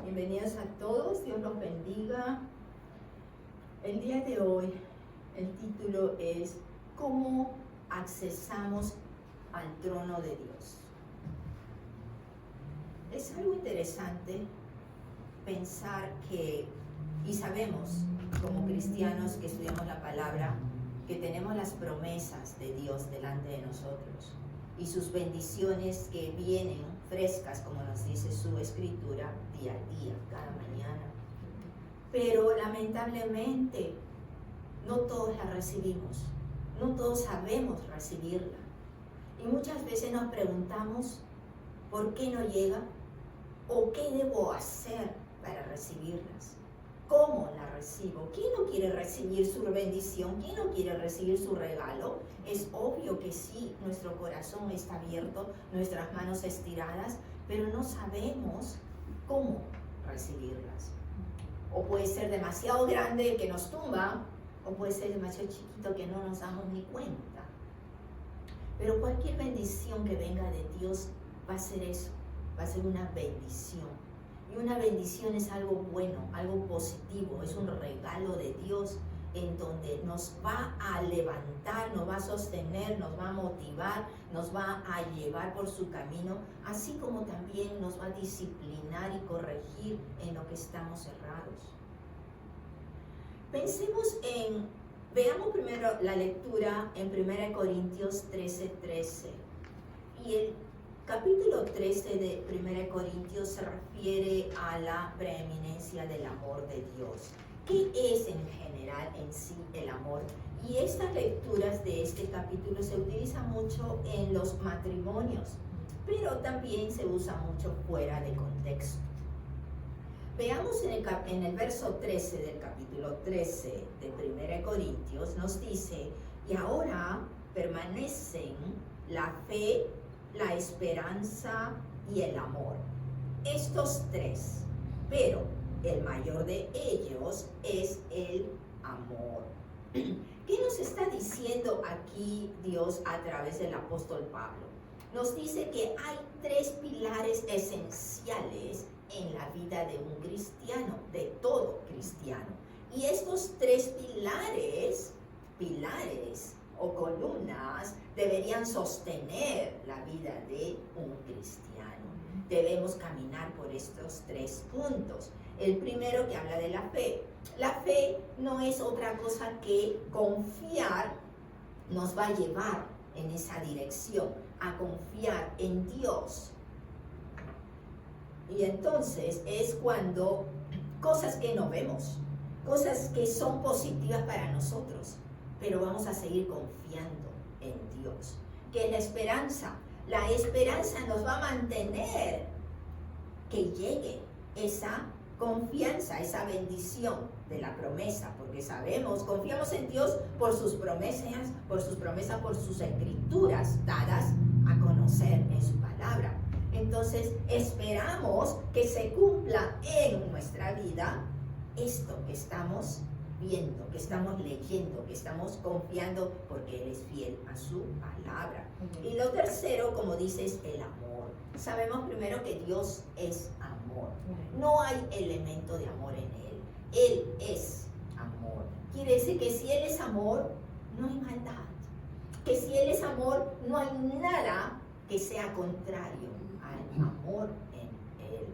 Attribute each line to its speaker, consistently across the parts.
Speaker 1: Bienvenidos a todos, Dios los bendiga. El día de hoy, el título es ¿Cómo accesamos al trono de Dios? Es algo interesante pensar que, y sabemos como cristianos que estudiamos la palabra, que tenemos las promesas de Dios delante de nosotros y sus bendiciones que vienen frescas, como nos dice su escritura, día a día, cada mañana. Pero lamentablemente no todos la recibimos, no todos sabemos recibirla. Y muchas veces nos preguntamos, ¿por qué no llega? ¿O qué debo hacer para recibirlas? ¿Cómo la recibo? ¿Quién no quiere recibir su bendición? ¿Quién no quiere recibir su regalo? Es obvio que sí, nuestro corazón está abierto, nuestras manos estiradas, pero no sabemos cómo recibirlas. O puede ser demasiado grande que nos tumba, o puede ser demasiado chiquito que no nos damos ni cuenta. Pero cualquier bendición que venga de Dios va a ser eso, va a ser una bendición. Y una bendición es algo bueno, algo positivo, es un regalo de Dios en donde nos va a levantar, nos va a sostener, nos va a motivar, nos va a llevar por su camino, así como también nos va a disciplinar y corregir en lo que estamos errados. Veamos primero la lectura en 1 Corintios 13:13. Y el capítulo 13 de 1 Corintios se refiere a la preeminencia del amor de Dios. ¿Qué es en general en sí el amor? Y estas lecturas de este capítulo se utilizan mucho en los matrimonios, pero también se usa mucho fuera de contexto. Veamos en el verso 13 del capítulo 13 de 1 Corintios, nos dice, y ahora permanecen la fe, la esperanza y el amor. Estos tres, pero el mayor de ellos es el amor. ¿Qué nos está diciendo aquí Dios a través del apóstol Pablo? Nos dice que hay tres pilares esenciales en la vida de un cristiano, de todo cristiano. Y estos tres pilares o columnas deberían sostener la vida de un cristiano. Debemos caminar por estos tres puntos. El primero que habla de la fe. La fe no es otra cosa que confiar, nos va a llevar en esa dirección, a confiar en Dios. Y entonces es cuando cosas que no vemos, cosas que son positivas para nosotros, pero vamos a seguir confiando en Dios. ¿Qué es la esperanza? La esperanza nos va a mantener que llegue esa confianza, esa bendición de la promesa, porque confiamos en Dios por sus promesas, por sus escrituras dadas a conocer en su palabra. Entonces esperamos que se cumpla en nuestra vida esto que estamos viendo, que estamos leyendo, que estamos confiando porque Él es fiel a su palabra. Y lo tercero, como dice, es el amor. Sabemos primero que Dios es amor. No hay elemento de amor en Él. Él es amor. Quiere decir que si Él es amor, no hay maldad. Que si Él es amor, no hay nada que sea contrario al amor en Él.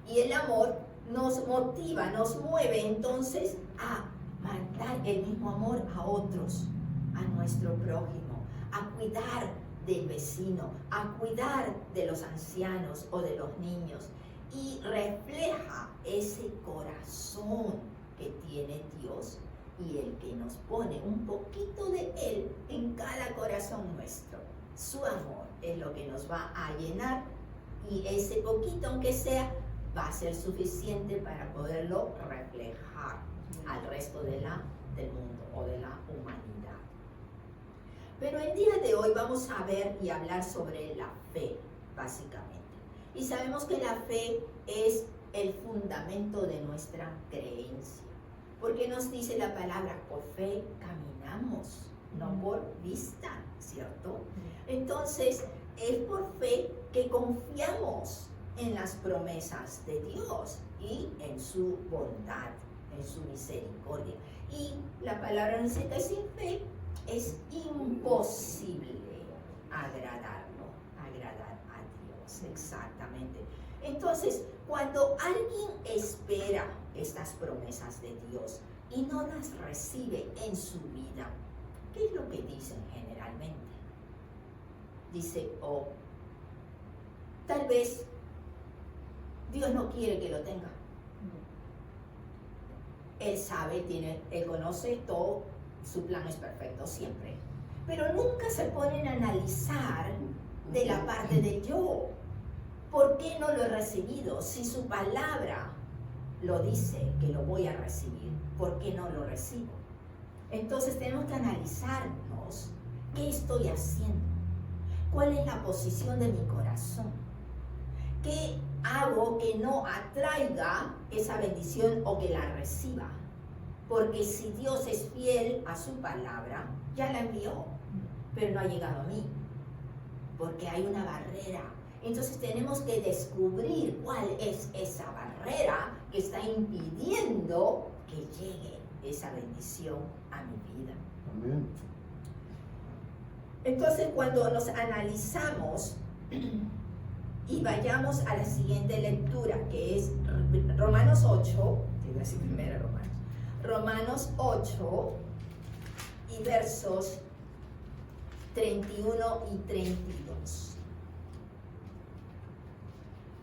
Speaker 1: Y el amor nos motiva, nos mueve entonces a mandar el mismo amor a otros, a nuestro prójimo, a cuidar del vecino, a cuidar de los ancianos o de los niños, y refleja ese corazón que tiene Dios y el que nos pone un poquito de Él en cada corazón nuestro. Su amor es lo que nos va a llenar, y ese poquito, aunque sea, va a ser suficiente para poderlo reflejar al resto del mundo o de la humanidad. Pero el día de hoy vamos a ver y hablar sobre la fe, básicamente. Y sabemos que la fe es el fundamento de nuestra creencia, porque nos dice la palabra, por fe caminamos, no por vista, ¿cierto? Entonces, es por fe que confiamos en las promesas de Dios y en su bondad, en su misericordia. Y la palabra dice que sin fe es imposible agradar a Dios. Exactamente. Entonces, cuando alguien espera estas promesas de Dios y no las recibe en su vida, ¿qué es lo que dicen generalmente? Dice, tal vez Dios no quiere que lo tenga. Él sabe, Él conoce todo, su plan es perfecto siempre. Pero nunca se ponen a analizar de la parte de yo. ¿Por qué no lo he recibido? Si su palabra lo dice que lo voy a recibir, ¿por qué no lo recibo? Entonces tenemos que analizarnos, ¿qué estoy haciendo? ¿Cuál es la posición de mi corazón? ¿Qué hago que no atraiga esa bendición o que la reciba? Porque si Dios es fiel a su palabra, ya la envió, pero no ha llegado a mí, porque hay una barrera. Entonces tenemos que descubrir cuál es esa barrera que está impidiendo que llegue esa bendición a mi vida.
Speaker 2: Amén.
Speaker 1: Entonces cuando nos analizamos y vayamos a la siguiente lectura, que es Romanos 8, te voy a decir primero Romanos 8 y versos 31 y 32.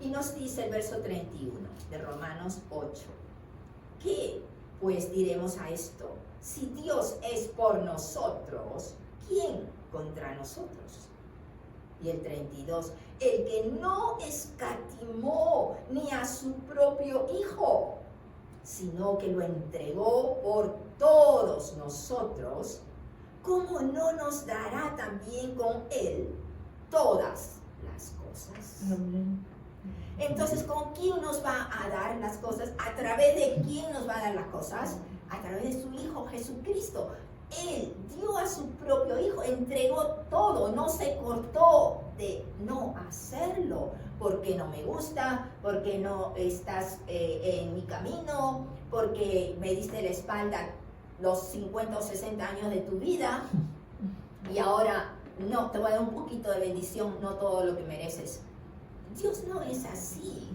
Speaker 1: Y nos dice el verso 31 de Romanos 8. ¿Qué pues diremos a esto? Si Dios es por nosotros, ¿quién contra nosotros? Y el 32, el que no escatimó ni a su propio Hijo, sino que lo entregó por todos nosotros, ¿cómo no nos dará también con Él todas las cosas?
Speaker 3: Amén.
Speaker 1: Entonces, ¿con quién nos va a dar las cosas? ¿A través de quién nos va a dar las cosas? A través de su Hijo Jesucristo. Él dio a su propio Hijo, entregó todo, no se cortó de no hacerlo, porque no me gusta, porque no estás en mi camino, porque me diste la espalda los 50 o 60 años de tu vida y ahora no, te voy a dar un poquito de bendición, no todo lo que mereces. Dios no es así,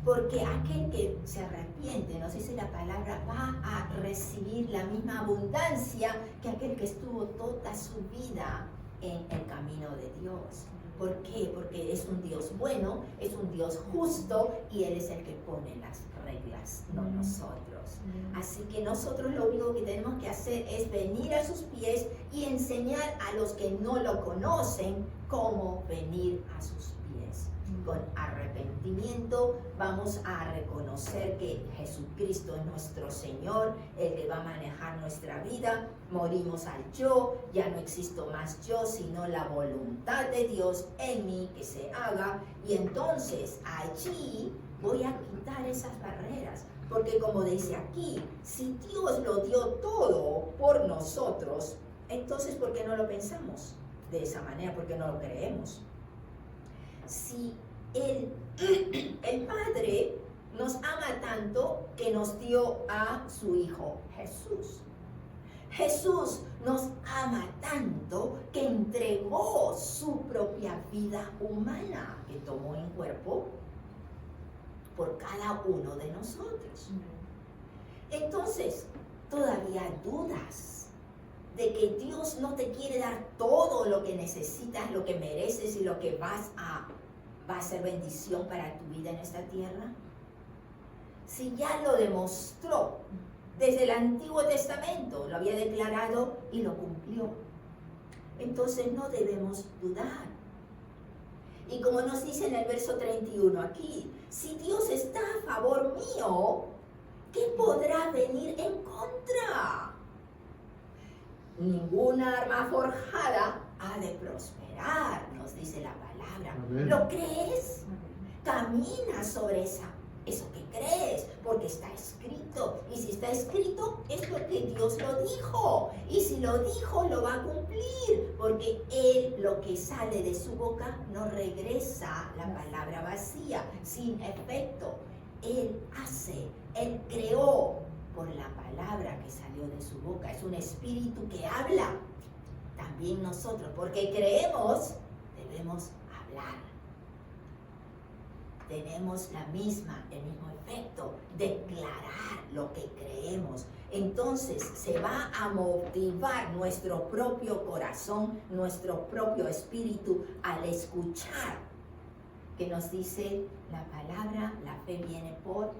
Speaker 1: porque aquel que se arrepiente, nos dice la palabra, va a recibir la misma abundancia que aquel que estuvo toda su vida en el camino de Dios. ¿Por qué? Porque es un Dios bueno, es un Dios justo y Él es el que pone las reglas, no nosotros. Así que nosotros lo único que tenemos que hacer es venir a sus pies y enseñar a los que no lo conocen cómo venir a sus pies. Con arrepentimiento vamos a reconocer que Jesucristo es nuestro Señor, el que va a manejar nuestra vida. Morimos al yo, ya no existo más yo, sino la voluntad de Dios en mí que se haga. Y entonces allí voy a quitar esas barreras, porque como dice aquí, si Dios lo dio todo por nosotros, entonces ¿por qué no lo pensamos de esa manera? ¿Por qué no lo creemos? Si el Padre nos ama tanto que nos dio a su Hijo Jesús. Jesús nos ama tanto que entregó su propia vida humana que tomó en cuerpo por cada uno de nosotros. Entonces, todavía dudas de que Dios no te quiere dar todo lo que necesitas, lo que mereces y lo que va a ser bendición para tu vida en esta tierra. Si ya lo demostró desde el Antiguo Testamento, lo había declarado y lo cumplió, entonces no debemos dudar. Y como nos dice en el verso 31 aquí, si Dios está a favor mío, ¿qué podrá venir en contra? Ninguna arma forjada ha de prosperar, nos dice la palabra.
Speaker 2: Amén.
Speaker 1: ¿Lo crees? Camina sobre esa eso que crees, porque está escrito. Y si está escrito, es lo que Dios lo dijo. Y si lo dijo, lo va a cumplir, porque Él, lo que sale de su boca, no regresa la palabra vacía, sin efecto. Él hace, Él creó por la palabra que salió de su boca. Es un espíritu que habla. También nosotros, porque creemos, debemos hablar. Tenemos el mismo efecto, declarar lo que creemos. Entonces se va a motivar nuestro propio corazón, nuestro propio espíritu al escuchar, que nos dice la palabra, la fe viene por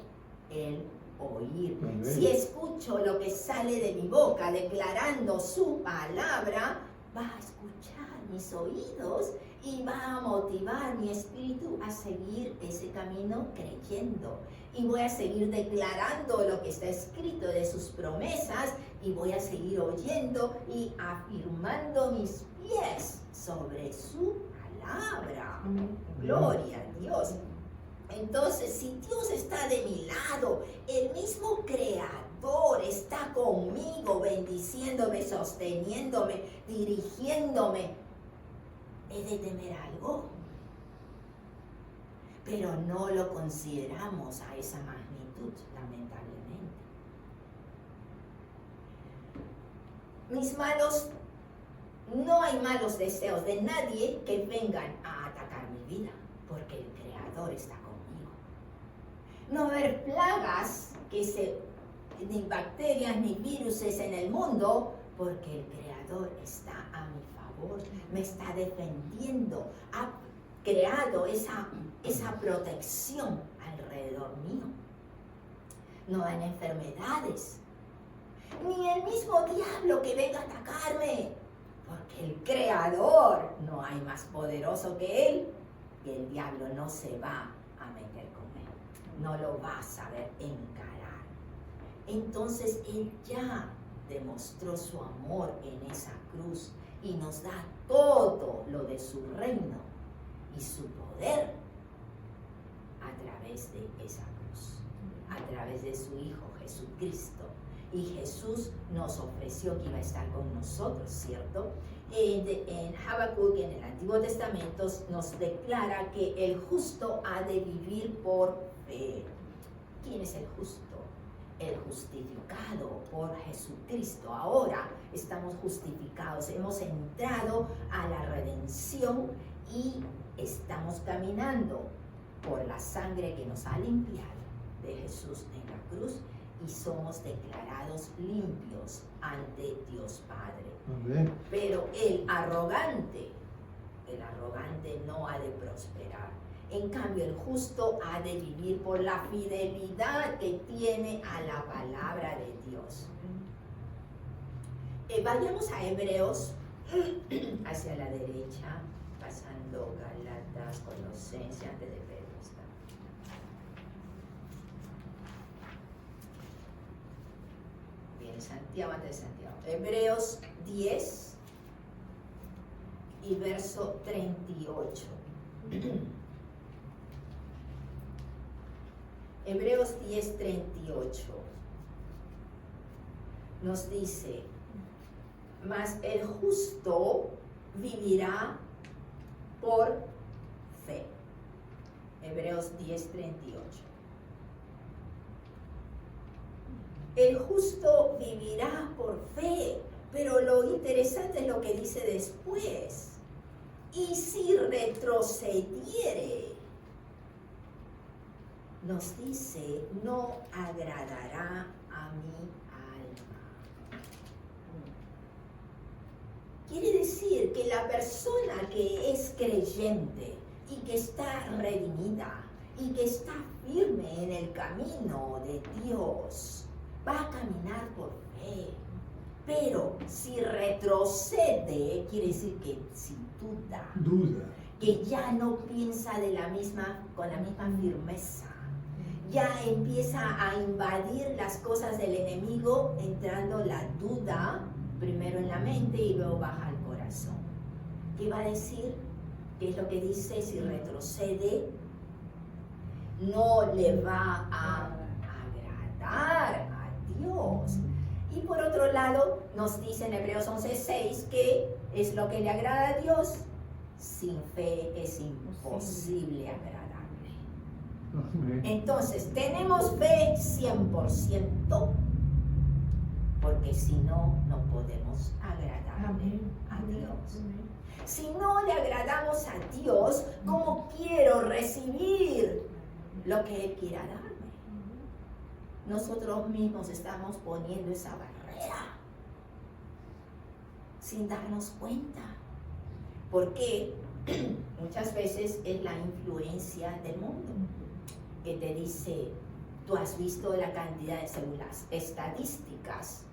Speaker 1: el oír. Amén. Si escucho lo que sale de mi boca declarando su palabra, va a escuchar mis oídos y va a motivar mi espíritu a seguir ese camino creyendo. Y voy a seguir declarando lo que está escrito de sus promesas y voy a seguir oyendo y afirmando mis pies sobre su palabra. Gloria a Dios. Entonces, si Dios está de mi lado, el mismo Creador está conmigo, bendiciéndome, sosteniéndome, dirigiéndome, ¿he de temer algo? Pero no lo consideramos a esa magnitud, lamentablemente. No hay malos deseos de nadie que vengan a atacar mi vida, porque el Creador está conmigo. No va a haber plagas, ni bacterias, ni virus en el mundo, porque el Creador está a mi favor, me está defendiendo, ha creado esa protección alrededor mío. No hay enfermedades, ni el mismo diablo que venga a atacarme, porque el Creador no hay más poderoso que Él, y el diablo no se va a meter con Él, no lo va a saber encarar. Entonces Él ya demostró su amor en esa cruz y nos da todo lo de su reino y su poder a través de esa cruz, a través de su Hijo Jesucristo. Y Jesús nos ofreció que iba a estar con nosotros, ¿cierto? En Habacuc, en el Antiguo Testamento, nos declara que el justo ha de vivir por fe. ¿Quién es el justo? El justificado por Jesucristo. Ahora estamos justificados, hemos entrado a la redención y estamos caminando por la sangre que nos ha limpiado de Jesús en la cruz y somos declarados limpios ante Dios Padre. Amén. Pero el arrogante no ha de prosperar. En cambio, el justo ha de vivir por la fidelidad que tiene a la palabra de Dios. Vayamos a Hebreos, hacia la derecha, pasando Gálatas, Colosenses, antes de Pedro está. Bien, Santiago, antes de Santiago. Hebreos 10 y verso 38. Hebreos 10:38 nos dice: mas el justo vivirá por fe. Hebreos 10:38. El justo vivirá por fe, pero lo interesante es lo que dice después. Y si retrocediere, nos dice, no agradará a mi alma. Quiere decir que la persona que es creyente y que está redimida y que está firme en el camino de Dios, va a caminar por fe. Pero si retrocede, quiere decir que si duda, que ya no piensa con la misma firmeza, ya empieza a invadir las cosas del enemigo, entrando la duda primero en la mente y luego baja al corazón. ¿Qué va a decir? ¿Qué es lo que dice? Si retrocede, no le va a agradar a Dios. Y por otro lado, nos dice en Hebreos 11:6 que es lo que le agrada a Dios. Sin fe es imposible agradarle. Entonces, tenemos fe 100%, porque si no, no podemos agradarle a Dios. Si no le agradamos a Dios, ¿cómo quiero recibir lo que Él quiera darme? Nosotros mismos estamos poniendo esa barrera sin darnos cuenta. Porque muchas veces es la influencia del mundo que te dice, tú has visto la cantidad de células estadísticas,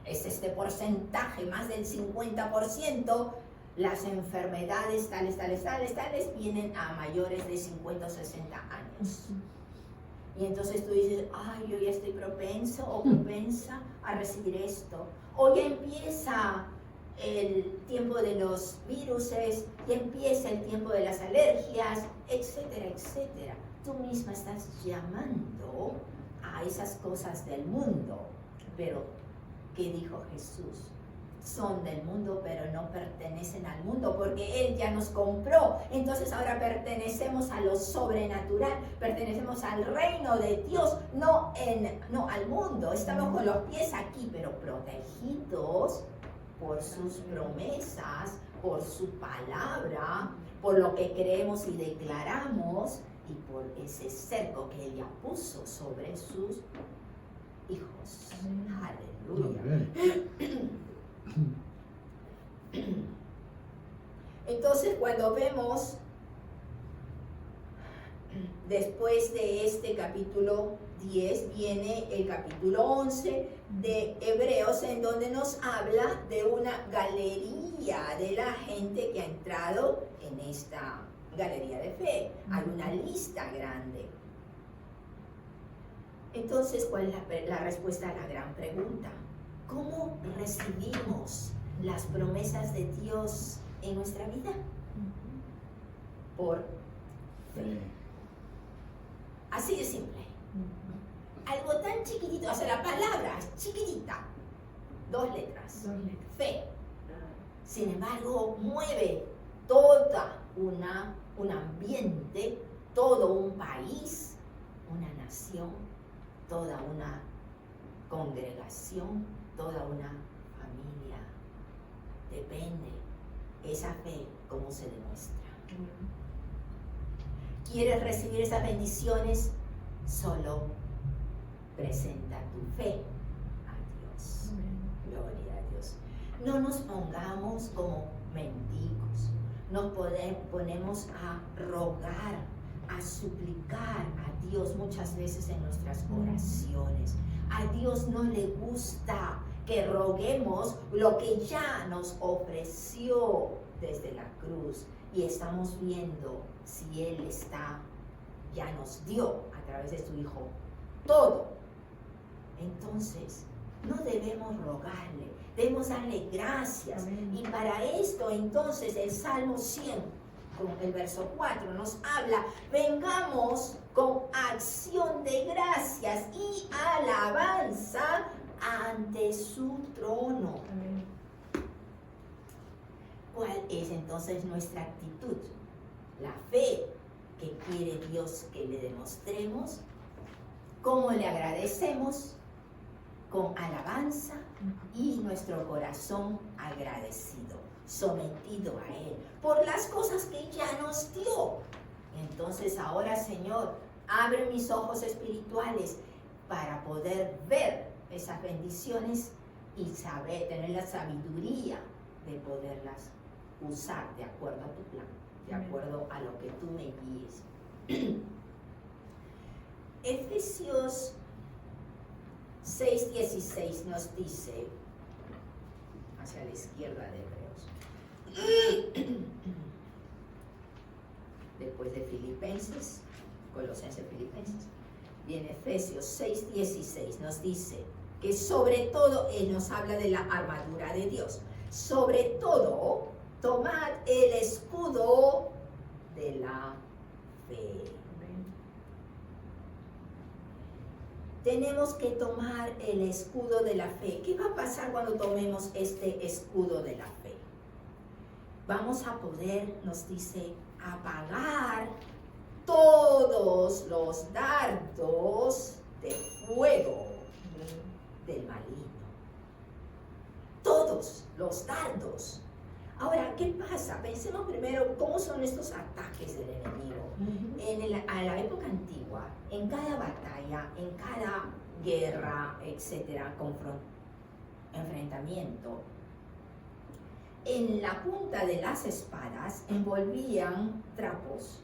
Speaker 1: es este porcentaje, más del 50%, las enfermedades tales, vienen a mayores de 50 o 60 años. Y entonces tú dices, ay, yo ya estoy propenso o propensa a recibir esto. O ya empieza el tiempo de los viruses, ya empieza el tiempo de las alergias, etcétera, etcétera. Tú misma estás llamando a esas cosas del mundo. Pero, ¿qué dijo Jesús? Son del mundo, pero no pertenecen al mundo, porque Él ya nos compró. Entonces ahora pertenecemos a lo sobrenatural, pertenecemos al reino de Dios, no al mundo. Estamos con los pies aquí, pero protegidos por sus promesas, por su palabra, por lo que creemos y declaramos, y por ese cerco que Él ya puso sobre sus hijos. Aleluya. Entonces, cuando vemos después de este capítulo 10, viene el capítulo 11 de Hebreos, en donde nos habla de una galería de la gente que ha entrado en esta galería de fe. Hay una lista grande. Entonces, ¿cuál es la respuesta a la gran pregunta? ¿Cómo recibimos las promesas de Dios en nuestra vida? Por fe. Así de simple. Algo tan chiquitito, o sea, la palabra es chiquitita, 2 letras, fe. Sin embargo, mueve toda un ambiente, todo un país, una nación, toda una congregación, toda una familia. Depende esa fe cómo se demuestra. ¿Quieres recibir esas bendiciones? Solo presenta tu fe a Dios. Gloria a Dios. No nos pongamos como mendigos. Nos ponemos a rogar, a suplicar a Dios muchas veces en nuestras oraciones. A Dios no le gusta que roguemos lo que ya nos ofreció desde la cruz. Y estamos viendo si Él ya nos dio a través de su Hijo todo. Entonces, no debemos rogarle, debemos darle gracias. Amén. Y para esto, entonces, el Salmo 100, con el verso 4, nos habla: vengamos con acción de gracias y alabanza ante su trono. Amén. ¿Cuál es entonces nuestra actitud? La fe que quiere Dios que le demostremos. ¿Cómo le agradecemos? Con alabanza y nuestro corazón agradecido, sometido a Él por las cosas que ya nos dio. Entonces ahora, Señor, abre mis ojos espirituales para poder ver esas bendiciones y tener la sabiduría de poderlas usar de acuerdo a tu plan, de acuerdo a lo que tú me guíes. Efesios 6:16 nos dice, hacia la izquierda de Hebreos, después de Filipenses, Colosenses, Filipenses, y en Efesios 6:16 nos dice que sobre todo, Él nos habla de la armadura de Dios. Sobre todo, tomad el escudo de la fe. tenemos que tomar el escudo de la fe. ¿Qué va a pasar cuando tomemos este escudo de la fe? Vamos a poder, nos dice, apagar todos los dardos de fuego del maligno. Todos los dardos. Ahora, ¿qué pasa? Pensemos primero cómo son estos ataques del enemigo. A la época antigua, en cada batalla, en cada guerra, etcétera, enfrentamiento, en la punta de las espadas envolvían trapos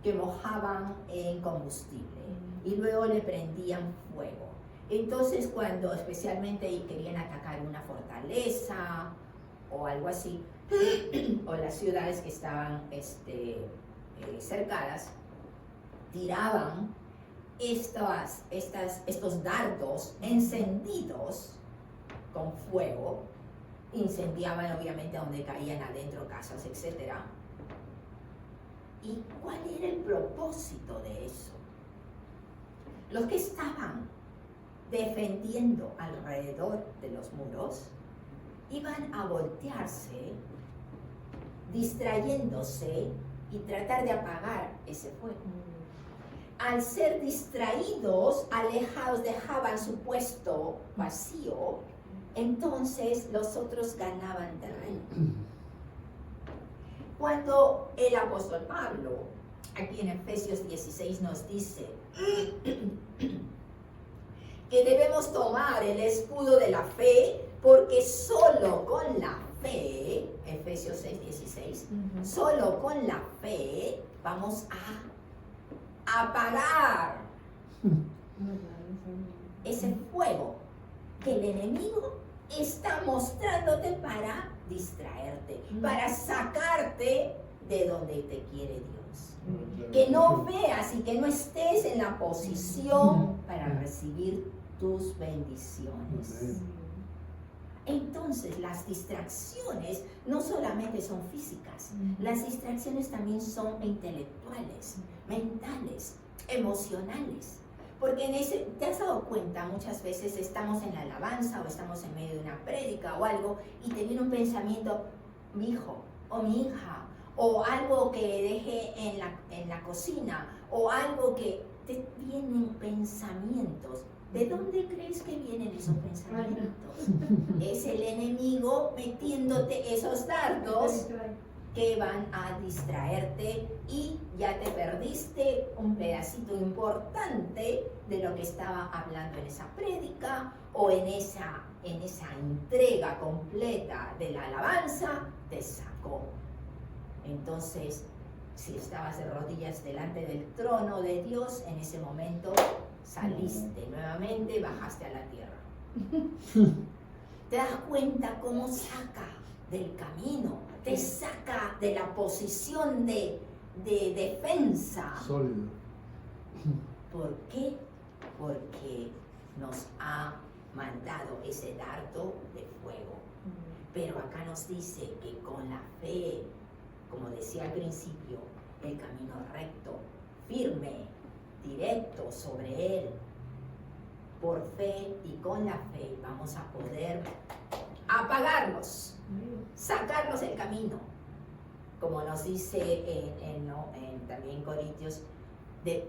Speaker 1: que mojaban en combustible y luego le prendían fuego. Entonces, cuando especialmente querían atacar una fortaleza o algo así, o las ciudades que estaban cercadas, tiraban estos dardos encendidos con fuego, incendiaban obviamente donde caían adentro casas, etc. ¿Y cuál era el propósito de eso? Los que estaban defendiendo alrededor de los muros iban a voltearse, distrayéndose y tratar de apagar ese fuego. Al ser distraídos, alejados, dejaban su puesto vacío, entonces los otros ganaban terreno. Cuando el apóstol Pablo, aquí en Efesios 16, nos dice que debemos tomar el escudo de la fe, porque solo con la fe, Efesios 6:16, solo con la fe vamos a apagar ese fuego que el enemigo está mostrándote para distraerte, para sacarte de donde te quiere Dios. Que no veas y que no estés en la posición para recibir tus bendiciones. Entonces, las distracciones no solamente son físicas, las distracciones también son intelectuales, mentales, emocionales. Porque ¿te has dado cuenta? Muchas veces estamos en la alabanza o estamos en medio de una prédica o algo y te viene un pensamiento, mi hijo o mi hija, o algo que dejé en la cocina, o algo que te vienen pensamientos. ¿De dónde crees que vienen esos pensamientos? Es el enemigo metiéndote esos dardos que van a distraerte y ya te perdiste un pedacito importante de lo que estaba hablando en esa prédica o en esa entrega completa de la alabanza, te sacó. Entonces, si estabas de rodillas delante del trono de Dios, en ese momento saliste nuevamente, bajaste a la tierra. ¿Te das cuenta cómo saca del camino? Te saca de la posición de defensa.
Speaker 2: Sólido.
Speaker 1: ¿Por qué? Porque nos ha mandado ese dardo de fuego. Pero acá nos dice que con la fe, como decía al principio, el camino recto, firme, directo sobre él, por fe y con la fe vamos a poder apagarlos, sacarlos del camino, como nos dice también Corintios,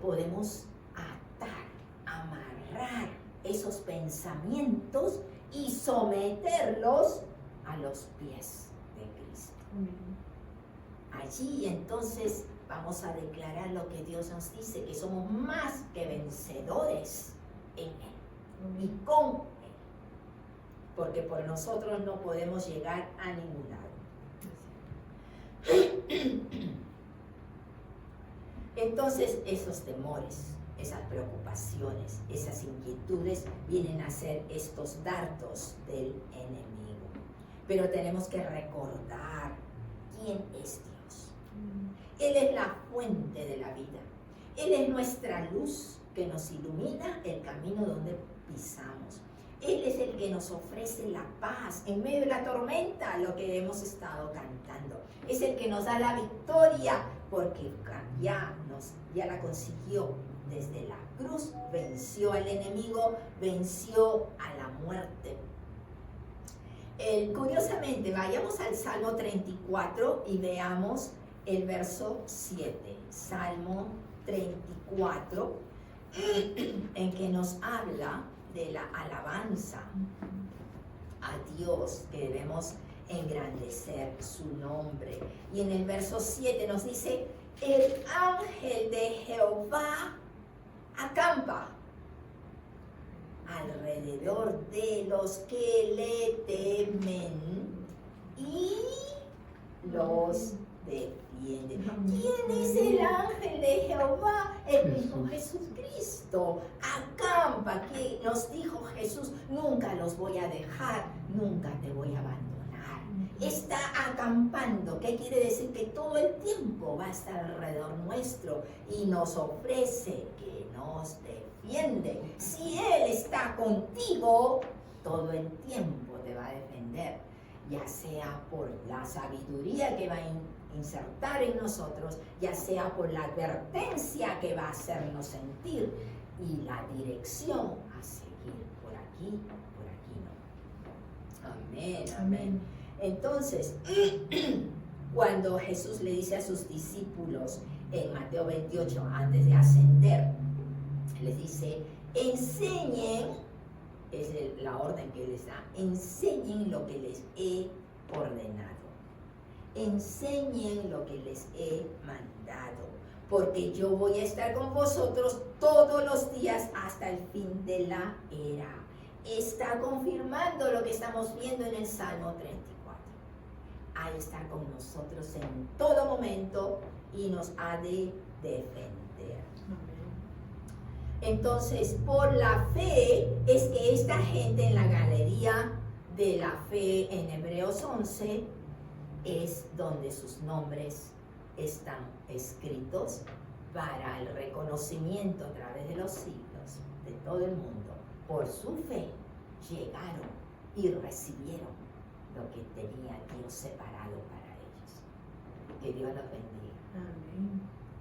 Speaker 1: podemos atar, amarrar esos pensamientos y someterlos a los pies de Cristo. Allí entonces vamos a declarar lo que Dios nos dice, que somos más que vencedores en Él y con Él, porque por nosotros no podemos llegar a ningún lado. Entonces esos temores, esas preocupaciones, esas inquietudes vienen a ser estos dardos del enemigo. Pero tenemos que recordar quién es Dios. Él es la fuente de la vida. Él es nuestra luz que nos ilumina el camino donde pisamos. Él es el que nos ofrece la paz en medio de la tormenta, lo que hemos estado cantando. Es el que nos da la victoria porque ya la consiguió desde la cruz venció al enemigo, venció a la muerte. Curiosamente, vayamos al Salmo 34 y veamos el verso 7. Salmo 34, en que nos habla de la alabanza a Dios, que debemos engrandecer su nombre. Y en el verso 7 nos dice: el ángel de Jehová acampa alrededor de los que le temen y los defiende. ¿Quién es el ángel de Jehová? El mismo Jesucristo. Acampa, que nos dijo Jesús: nunca los voy a dejar, nunca te voy a abandonar. Está acampando. ¿Qué quiere decir? Que todo el tiempo va a estar alrededor nuestro y nos ofrece que nos defiende. Si Él está contigo, todo el tiempo te va a defender, ya sea por la sabiduría que va a insertar en nosotros, ya sea por la advertencia que va a hacernos sentir y la dirección a seguir. Por aquí no. Amén, amén. Entonces, cuando Jesús le dice a sus discípulos en Mateo 28, antes de ascender, les dice: enseñen, es la orden que les da, enseñen lo que les he ordenado, enseñen lo que les he mandado, porque yo voy a estar con vosotros todos los días hasta el fin de la era. Está confirmando lo que estamos viendo en el Salmo 34. Ha de estar con nosotros en todo momento y nos ha de defender. Entonces, por la fe es que esta gente en la galería de la fe en Hebreos 11 es donde sus nombres están escritos para el reconocimiento a través de los siglos de todo el mundo. Por su fe llegaron y recibieron lo que tenía Dios separado para ellos. Que Dios los bendiga.
Speaker 2: Amén.